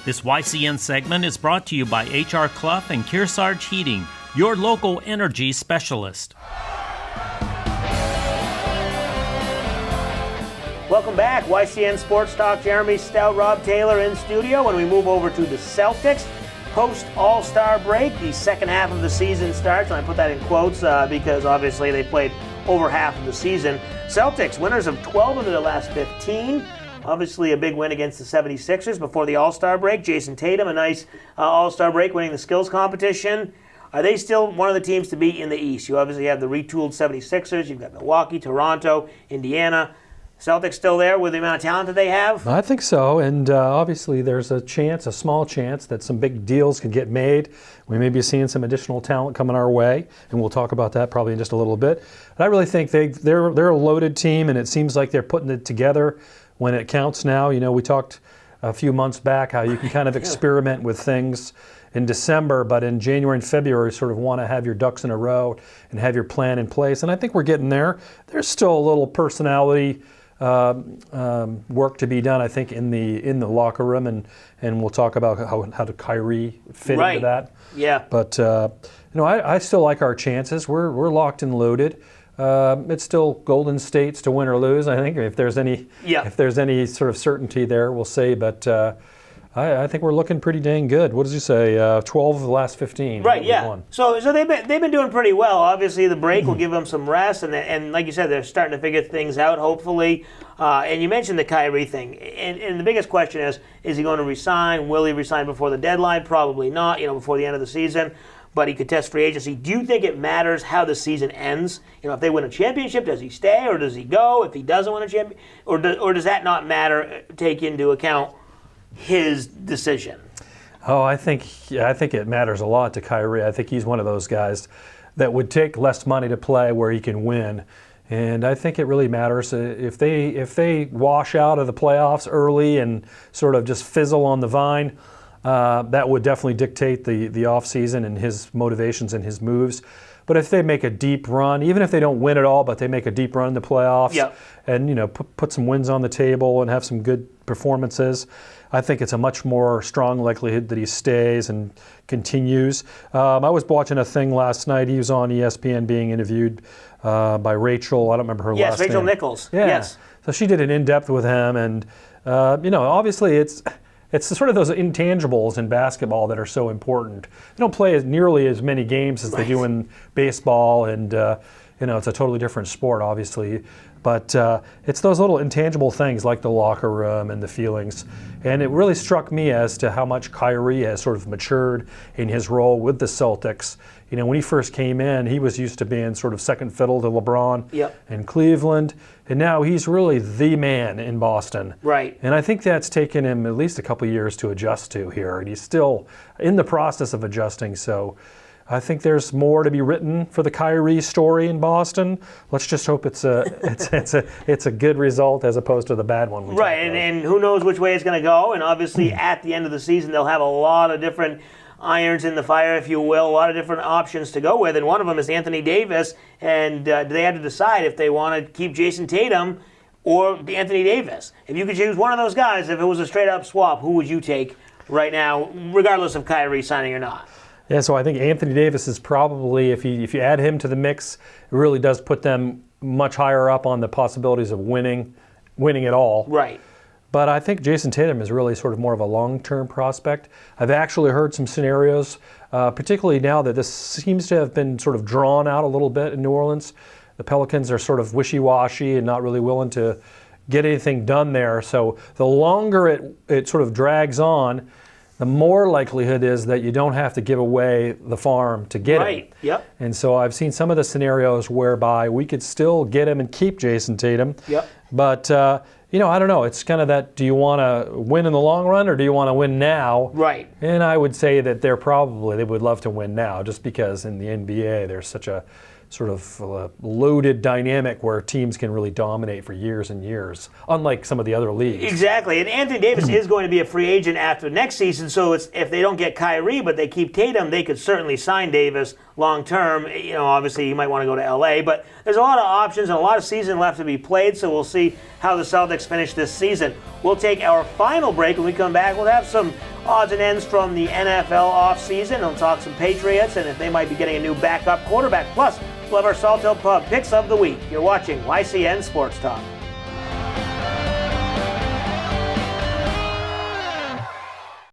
This YCN segment is brought to you by H.R. Clough and Kearsarge Heating, your local energy specialist. Welcome back. YCN Sports Talk. Jeremy Stout, Rob Taylor in studio. When we move over to the Celtics, post-All-Star break, the second half of the season starts. And I put that in quotes because obviously they played over half of the season. Celtics, winners of 12 of their last 15. Obviously a big win against the 76ers before the All-Star break. Jason Tatum, a nice All-Star break, winning the skills competition. Are they still one of the teams to beat in the East? You obviously have the retooled 76ers. You've got Milwaukee, Toronto, Indiana. Celtics still there with the amount of talent that they have? I think so, and obviously there's a chance, a small chance, that some big deals could get made. We may be seeing some additional talent coming our way, and we'll talk about that probably in just a little bit. But I really think they're a loaded team, and it seems like they're putting it together when it counts now. You know, we talked a few months back how you can kind of experiment with things in December, but in January and February sort of want to have your ducks in a row and have your plan in place, and I think we're getting there. There's still a little personality work to be done, I think, in the locker room, and we'll talk about how to Kyrie fit into that. Yeah. But I still like our chances. We're locked and loaded. It's still Golden State's to win or lose. I think if there's any sort of certainty there, we'll see. But I think we're looking pretty dang good. What does he say? 12 of the last 15. Right. Yeah. So they've been doing pretty well. Obviously, the break will give them some rest, and like you said, they're starting to figure things out. Hopefully, and you mentioned the Kyrie thing, and the biggest question is he going to resign? Will he resign before the deadline? Probably not. Before the end of the season. But he could test free agency. Do you think it matters how the season ends? If they win a championship, does he stay or does he go? If he doesn't win a championship, or does that not matter? Take into account his decision. Oh, I think it matters a lot to Kyrie. I think he's one of those guys that would take less money to play where he can win, and I think it really matters if they wash out of the playoffs early and sort of just fizzle on the vine. That would definitely dictate the off season and his motivations and his moves. But if they make a deep run, even if they don't win it all, but they make a deep run in the playoffs, and put some wins on the table and have some good performances, I think it's a much more strong likelihood that he stays and continues. I was watching a thing last night. He was on ESPN being interviewed by Rachel. I don't remember her last name. Yes, Rachel Nichols. Yeah. Yes. So she did an in-depth with him, and obviously it's sort of those intangibles in basketball that are so important. They don't play nearly as many games as they do in baseball, and it's a totally different sport, obviously. But it's those little intangible things like the locker room and the feelings. And it really struck me as to how much Kyrie has sort of matured in his role with the Celtics. When he first came in, he was used to being sort of second fiddle to LeBron in Cleveland. And now he's really the man in Boston. Right. And I think that's taken him at least a couple of years to adjust to here. And he's still in the process of adjusting. So I think there's more to be written for the Kyrie story in Boston. Let's just hope it's a good result as opposed to the bad one. Right, and who knows which way it's going to go. And obviously at the end of the season, they'll have a lot of different irons in the fire, if you will, a lot of different options to go with. And one of them is Anthony Davis. And do they have to decide if they want to keep Jason Tatum or Anthony Davis? If you could choose one of those guys, if it was a straight-up swap, who would you take right now, regardless of Kyrie signing or not? Yeah, so I think Anthony Davis is probably, if you add him to the mix, it really does put them much higher up on the possibilities of winning it all. Right. But I think Jason Tatum is really sort of more of a long-term prospect. I've actually heard some scenarios, particularly now that this seems to have been sort of drawn out a little bit in New Orleans. The Pelicans are sort of wishy-washy and not really willing to get anything done there. So the longer it sort of drags on, the more likelihood is that you don't have to give away the farm to get him. Right, yep. And so I've seen some of the scenarios whereby we could still get him and keep Jason Tatum. Yep. But, I don't know. It's kind of that, do you want to win in the long run or do you want to win now? Right. And I would say that they would love to win now just because in the NBA there's such a sort of loaded dynamic where teams can really dominate for years and years, unlike some of the other leagues. Exactly, and Anthony Davis is going to be a free agent after next season, so if they don't get Kyrie but they keep Tatum, they could certainly sign Davis long term. Obviously you might want to go to LA, but there's a lot of options and a lot of season left to be played, so we'll see how the Celtics finish this season. We'll take our final break. When we come back, we'll have some odds and ends from the NFL offseason. We'll talk some Patriots and if they might be getting a new backup quarterback. Plus, we'll have our Salto Pub Picks of the Week. You're watching YCN Sports Talk.